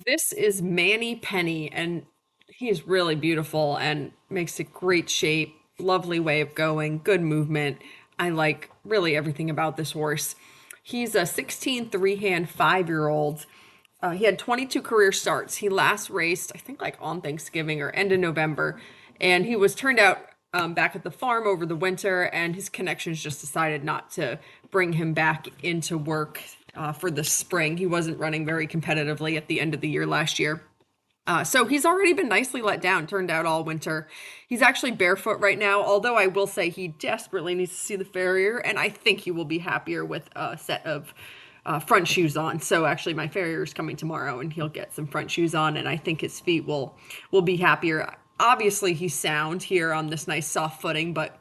This is Manny Penny, and he's really beautiful and makes a great shape, lovely way of going, good movement. I like really everything about this horse. He's a 16 three-hand 5-year-old. He had 22 career starts. He last raced, I think, like on Thanksgiving or end of November, and he was turned out back at the farm over the winter, and his connections just decided not to bring him back into work for the spring. He wasn't running very competitively at the end of the year last year. So he's already been nicely let down, turned out all winter. He's actually barefoot right now, although I will say he desperately needs to see the farrier, and I think he will be happier with a set of front shoes on. So actually, my farrier is coming tomorrow, and he'll get some front shoes on, and I think his feet will be happier. Obviously, he's sound here on this nice soft footing, but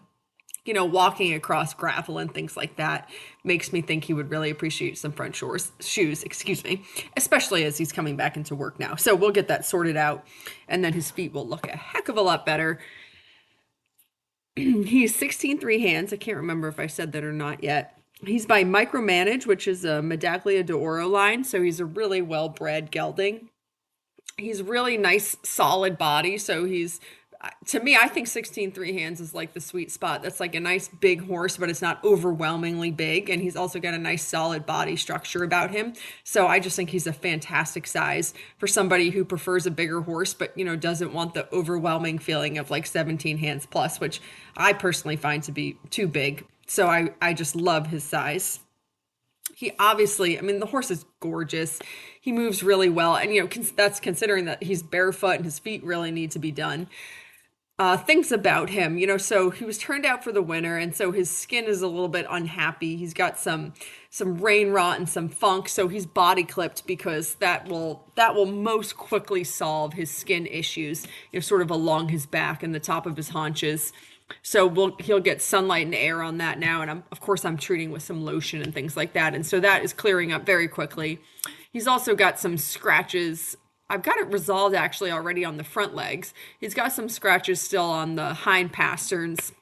walking across gravel and things like that makes me think he would really appreciate some front shoes, excuse me, especially as he's coming back into work now. So we'll get that sorted out, and then his feet will look a heck of a lot better. He's 16 three hands. I can't remember if I said that or not yet. He's by Micromanage, which is a Medaglia d'Oro line, so he's a really well-bred gelding. He's really nice, solid body, so he's to me, I think 16 three hands is like the sweet spot. That's like a nice big horse, but it's not overwhelmingly big. And he's also got a nice solid body structure about him. So I just think he's a fantastic size for somebody who prefers a bigger horse, but doesn't want the overwhelming feeling of like 17 hands plus, which I personally find to be too big. So I just love his size. He obviously, I mean, the horse is gorgeous. He moves really well. And, that's considering that he's barefoot and his feet really need to be done. Things about him, so he was turned out for the winter, and so his skin is a little bit unhappy. He's got some rain rot and some funk, so he's body clipped because that will most quickly solve his skin issues, sort of along his back and the top of his haunches. So he'll get sunlight and air on that now, and of course I'm treating with some lotion and things like that, and so that is clearing up very quickly. He's also got some scratches. I've got it resolved actually already on the front legs. He's got some scratches still on the hind pasterns,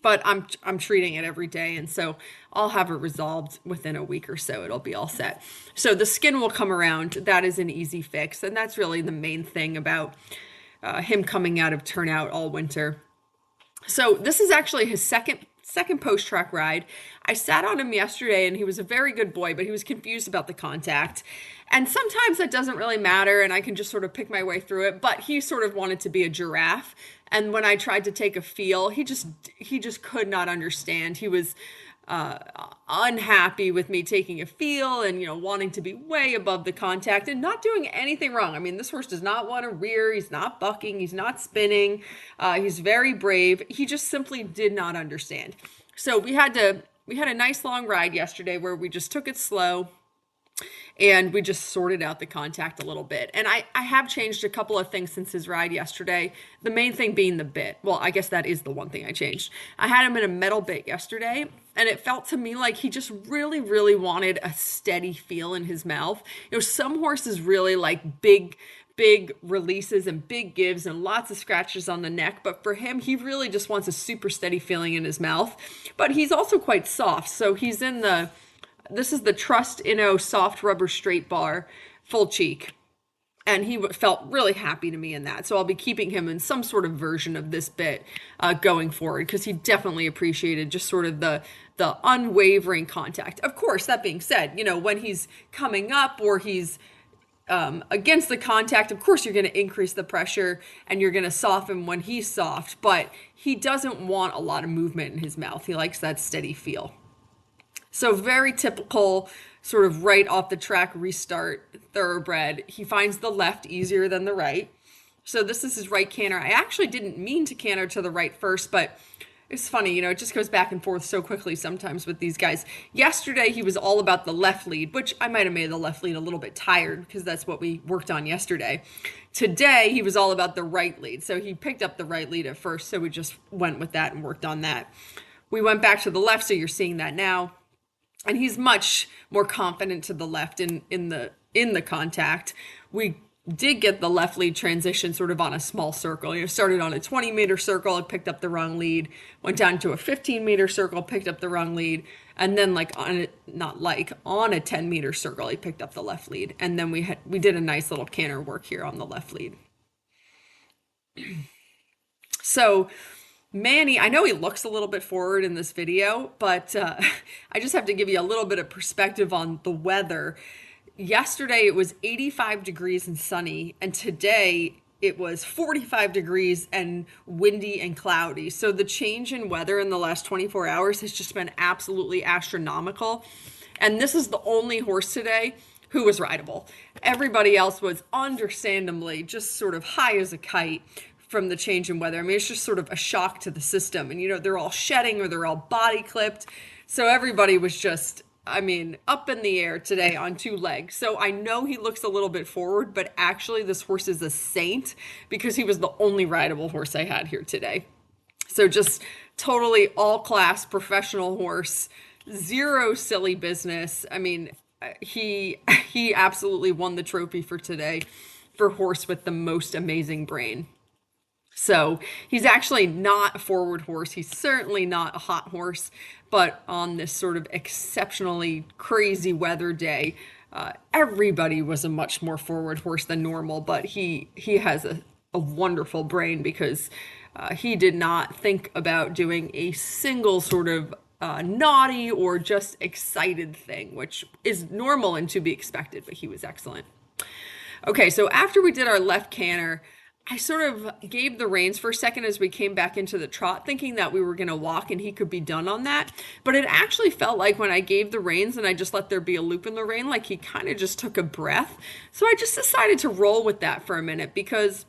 but I'm treating it every day, and so I'll have it resolved within a week or so. It'll be all set. So the skin will come around. That is an easy fix, and that's really the main thing about him coming out of turnout all winter. So this is actually his second post track ride. I sat on him yesterday and he was a very good boy, but he was confused about the contact. And sometimes that doesn't really matter and I can just sort of pick my way through it, but he sort of wanted to be a giraffe. And when I tried to take a feel, he just could not understand. He was uh, unhappy with me taking a feel and wanting to be way above the contact and not doing anything wrong. I mean, this horse does not want to rear. He's not bucking. He's not spinning. He's very brave. He just simply did not understand. So we had a nice long ride yesterday where we just took it slow and we just sorted out the contact a little bit. And I have changed a couple of things since his ride yesterday. The main thing being the bit. Well, I guess that is the one thing I changed. I had him in a metal bit yesterday, and it felt to me like he just really, really wanted a steady feel in his mouth. Some horses really like big releases and big gives and lots of scratches on the neck, but for him, he really just wants a super steady feeling in his mouth. But he's also quite soft, so he's in this is the Trust Inno soft rubber straight bar, full cheek. And he felt really happy to me in that. So I'll be keeping him in some sort of version of this bit going forward because he definitely appreciated just sort of the unwavering contact. Of course, that being said, when he's coming up or he's against the contact, of course you're going to increase the pressure and you're going to soften when he's soft, but he doesn't want a lot of movement in his mouth. He likes that steady feel. So very typical sort of right off the track restart thoroughbred. He finds the left easier than the right. So this is his right canter. I actually didn't mean to canter to the right first, but it's funny, it just goes back and forth so quickly sometimes with these guys. Yesterday, he was all about the left lead, which I might have made the left lead a little bit tired because that's what we worked on yesterday. Today, he was all about the right lead. So he picked up the right lead at first, so we just went with that and worked on that. We went back to the left, so you're seeing that now. And he's much more confident to the left in the contact. We did get the left lead transition sort of on a small circle. Started on a 20-meter circle, it picked up the wrong lead, went down to a 15-meter circle, picked up the wrong lead, and then on a 10-meter circle, he picked up the left lead. And then we did a nice little canter work here on the left lead. So Manny, I know he looks a little bit forward in this video, but I just have to give you a little bit of perspective on the weather. Yesterday it was 85 degrees and sunny, and today it was 45 degrees and windy and cloudy. So the change in weather in the last 24 hours has just been absolutely astronomical. And this is the only horse today who was rideable. Everybody else was understandably just sort of high as a kite from the change in weather. I mean, it's just sort of a shock to the system. And, they're all shedding or they're all body clipped. So everybody was just, up in the air today on two legs. So I know he looks a little bit forward, but actually this horse is a saint because he was the only rideable horse I had here today. So just totally all class professional horse, zero silly business. He absolutely won the trophy for today for horse with the most amazing brain. So he's actually not a forward horse. He's certainly not a hot horse, but on this sort of exceptionally crazy weather day, everybody was a much more forward horse than normal, but he has a wonderful brain because he did not think about doing a single sort of naughty or just excited thing, which is normal and to be expected, but he was excellent. Okay, so after we did our left canter, I sort of gave the reins for a second as we came back into the trot, thinking that we were going to walk and he could be done on that. But it actually felt like when I gave the reins and I just let there be a loop in the rein, like he kind of just took a breath. So I just decided to roll with that for a minute because,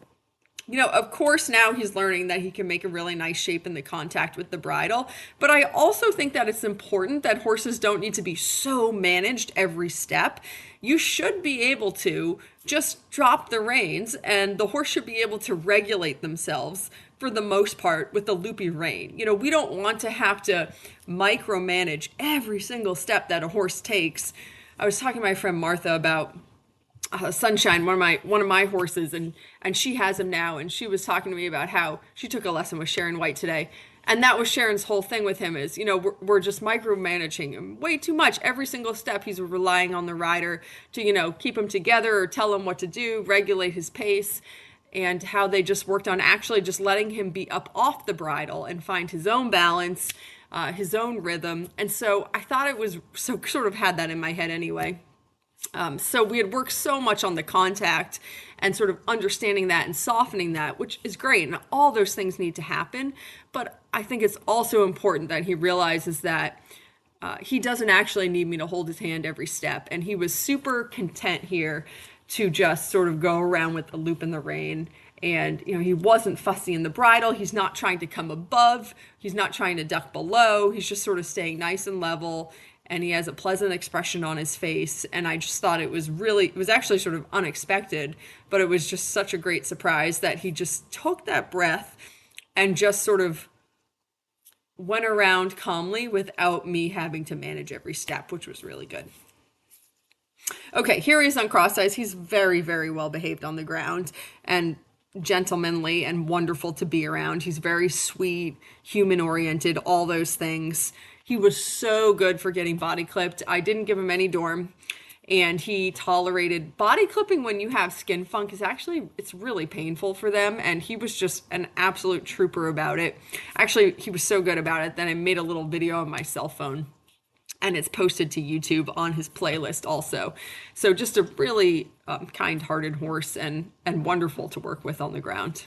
of course now he's learning that he can make a really nice shape in the contact with the bridle. But I also think that it's important that horses don't need to be so managed every step. You should be able to just drop the reins and the horse should be able to regulate themselves for the most part with the loopy rein. We don't want to have to micromanage every single step that a horse takes. I was talking to my friend Martha about Sunshine, one of my horses, and she has him now, and she was talking to me about how she took a lesson with Sharon White today. And that was Sharon's whole thing with him is, we're just micromanaging him way too much. Every single step he's relying on the rider to, keep him together or tell him what to do, regulate his pace, and how they just worked on actually just letting him be up off the bridle and find his own balance, his own rhythm. And so I thought it was, so sort of had that in my head anyway. So we had worked so much on the contact and sort of understanding that and softening that, which is great. And all those things need to happen. But I think it's also important that he realizes that he doesn't actually need me to hold his hand every step. And he was super content here to just sort of go around with the loop in the rein. And, he wasn't fussy in the bridle. He's not trying to come above. He's not trying to duck below. He's just sort of staying nice and level. And he has a pleasant expression on his face. And I just thought it was actually sort of unexpected, but it was just such a great surprise that he just took that breath and just sort of went around calmly without me having to manage every step, which was really good. Okay, here he is on cross eyes. He's very, very well behaved on the ground and gentlemanly and wonderful to be around. He's very sweet, human oriented, all those things. He was so good for getting body clipped. I didn't give him any dorm, and he tolerated body clipping when you have skin funk. It's really painful for them, and he was just an absolute trooper about it. Actually, he was so good about it that I made a little video on my cell phone, and it's posted to YouTube on his playlist also. So just a really kind-hearted horse and wonderful to work with on the ground.